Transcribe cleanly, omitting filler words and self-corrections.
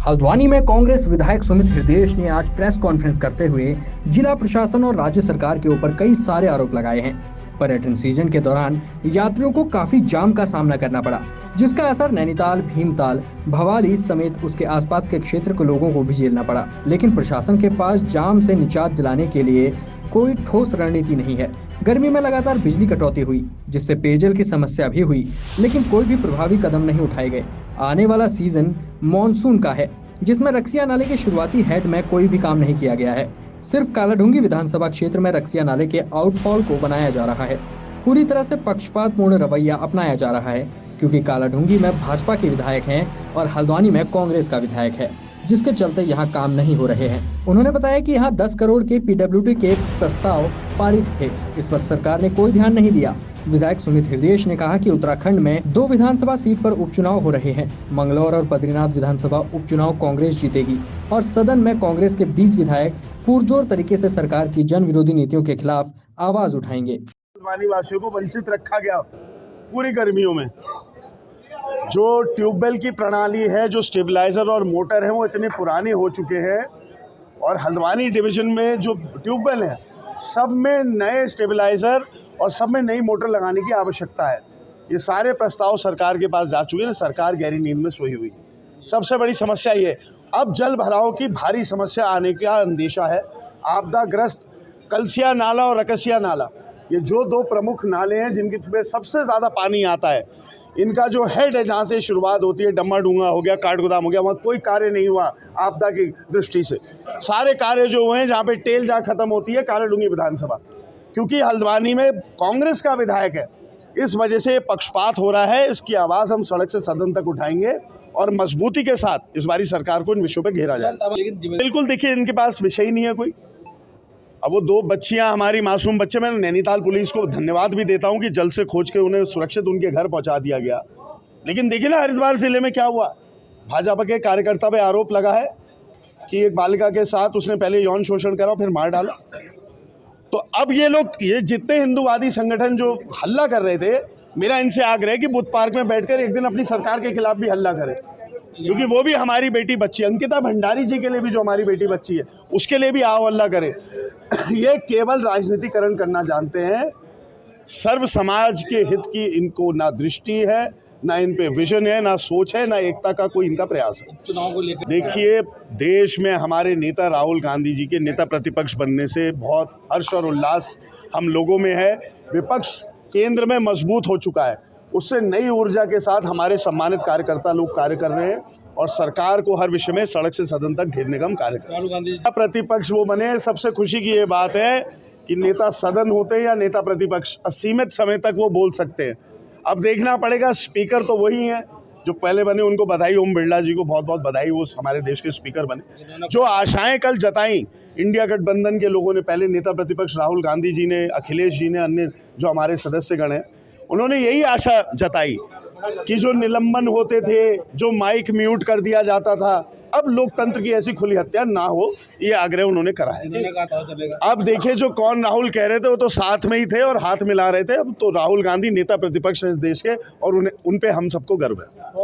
हल्द्वानी में कांग्रेस विधायक सुमित हृदयेश ने आज प्रेस कॉन्फ्रेंस करते हुए जिला प्रशासन और राज्य सरकार के ऊपर कई सारे आरोप लगाए हैं। पर्यटन सीजन के दौरान यात्रियों को काफी जाम का सामना करना पड़ा, जिसका असर नैनीताल, भीमताल, भवाली समेत उसके आसपास के क्षेत्र के लोगों को भी झेलना पड़ा। लेकिन प्रशासन के पास जाम से निजात दिलाने के लिए कोई ठोस रणनीति नहीं है। गर्मी में लगातार बिजली कटौती हुई, जिससे पेयजल की समस्या भी हुई, लेकिन कोई भी प्रभावी कदम नहीं उठाए गए। आने वाला सीजन मॉनसून का है, जिसमें रक्सिया नाले के शुरुआती हेड में कोई भी काम नहीं किया गया है। सिर्फ कालाढूंगी विधानसभा क्षेत्र में रक्सिया नाले के आउटफॉल को बनाया जा रहा है। पूरी तरह से पक्षपातपूर्ण रवैया अपनाया जा रहा है, क्योंकि कालाढूंगी में भाजपा के विधायक हैं और हल्द्वानी में कांग्रेस का विधायक है, जिसके चलते यहाँ काम नहीं हो रहे हैं। उन्होंने बताया कि यहाँ 10 करोड़ के पीडब्ल्यूडी के प्रस्ताव पारित थे, इस पर सरकार ने कोई ध्यान नहीं दिया। विधायक सुमित हृदयेश ने कहा कि उत्तराखंड में 2 विधानसभा सीट पर उपचुनाव हो रहे हैं। मंगलौर और बद्रीनाथ विधानसभा उपचुनाव कांग्रेस जीतेगी और सदन में कांग्रेस के 20 विधायक पुरजोर तरीके से सरकार की जन विरोधी नीतियों के खिलाफ आवाज उठाएंगे। वासियों को वंचित रखा गया पूरी गर्मियों में। जो ट्यूबवेल की प्रणाली है, जो स्टेबलाइजर और मोटर है, वो इतने पुराने हो चुके हैं और हल्द्वानी डिवीजन में जो ट्यूबवेल है सब में नए स्टेबलाइजर और सब में नई मोटर लगाने की आवश्यकता है। ये सारे प्रस्ताव सरकार के पास जा चुके हैं। सरकार गहरी नींद में सोई हुई। सबसे बड़ी समस्या ये, अब जल भराव की भारी समस्या आने का अंदेशा है। आपदाग्रस्त कलसिया नाला और रकसिया नाला, ये जो 2 प्रमुख नाले हैं जिनके सबसे ज़्यादा पानी आता है, इनका जो हेड है, जहाँ से शुरुआत होती है, डम्माडूंगा हो गया, काठगोदाम हो गया, वहाँ कोई कार्य नहीं हुआ आपदा की दृष्टि से। सारे कार्य जो हुए हैं जहाँ पे टेल जहाँ खत्म होती है कालाढूंगी विधानसभा, क्योंकि हल्द्वानी में कांग्रेस का विधायक है, इस वजह से पक्षपात हो रहा है। इसकी आवाज़ हम सड़क से सदन तक उठाएंगे और मजबूती के साथ इस बारी सरकार को इन विषयों पर घेरा जाए। बिल्कुल, देखिए, इनके पास विषय ही नहीं है कोई। अब वो 2 बच्चियां, हमारी मासूम बच्चे, मैं नैनीताल पुलिस को धन्यवाद भी देता हूं कि जल्द से खोज के उन्हें सुरक्षित उनके घर पहुंचा दिया गया। लेकिन देखिए ना, हरिद्वार जिले में क्या हुआ। भाजपा के कार्यकर्ता पे आरोप लगा है कि एक बालिका के साथ उसने पहले यौन शोषण करा, फिर मार डाला। तो अब ये लोग, ये जितने हिंदूवादी संगठन जो हल्ला कर रहे थे, मेरा इनसे आग्रह है कि बुद्ध पार्क में बैठकर एक दिन अपनी सरकार के खिलाफ भी हल्ला करें, क्योंकि वो भी हमारी बेटी बच्ची, अंकिता भंडारी जी के लिए भी जो हमारी बेटी बच्ची है, उसके लिए भी आओ हल्ला करें। ये केवल राजनीतिकरण करना जानते हैं। सर्व समाज के हित की इनको ना दृष्टि है, ना इन पे विजन है, ना सोच है, ना एकता का कोई इनका प्रयास है। चुनाव को लेकर देखिए, देश में हमारे नेता राहुल गांधी जी के नेता प्रतिपक्ष बनने से बहुत हर्ष और उल्लास हम लोगों में है। विपक्ष केंद्र में मजबूत हो चुका है, उससे नई ऊर्जा के साथ हमारे सम्मानित कार्यकर्ता लोग कार्य कर रहे हैं और सरकार को हर विषय में सड़क से सदन तक घेरने का हम कार्य कर रहे हैं। प्रतिपक्ष वो बने, सबसे खुशी की ये बात है कि नेता सदन होते हैं या नेता प्रतिपक्ष, असीमित समय तक वो बोल सकते हैं। अब देखना पड़ेगा, स्पीकर तो वही हैं जो पहले बने, उनको बधाई। ओम बिरला जी को बहुत बहुत बधाई, वो हमारे देश के स्पीकर बने। जो आशाएं कल जताई इंडिया गठबंधन के लोगों ने, पहले नेता प्रतिपक्ष राहुल गांधी जी ने, अखिलेश जी ने, अन्य जो हमारे सदस्यगण हैं, उन्होंने यही आशा जताई कि जो निलंबन होते थे, जो माइक म्यूट कर दिया जाता था, अब लोकतंत्र की ऐसी खुली हत्या ना हो, ये आग्रह उन्होंने करा है। अब देखिए, जो कौन राहुल कह रहे थे वो तो साथ में ही थे और हाथ मिला रहे थे। अब तो राहुल गांधी नेता प्रतिपक्ष है इस देश के और उन पे हम सबको गर्व है।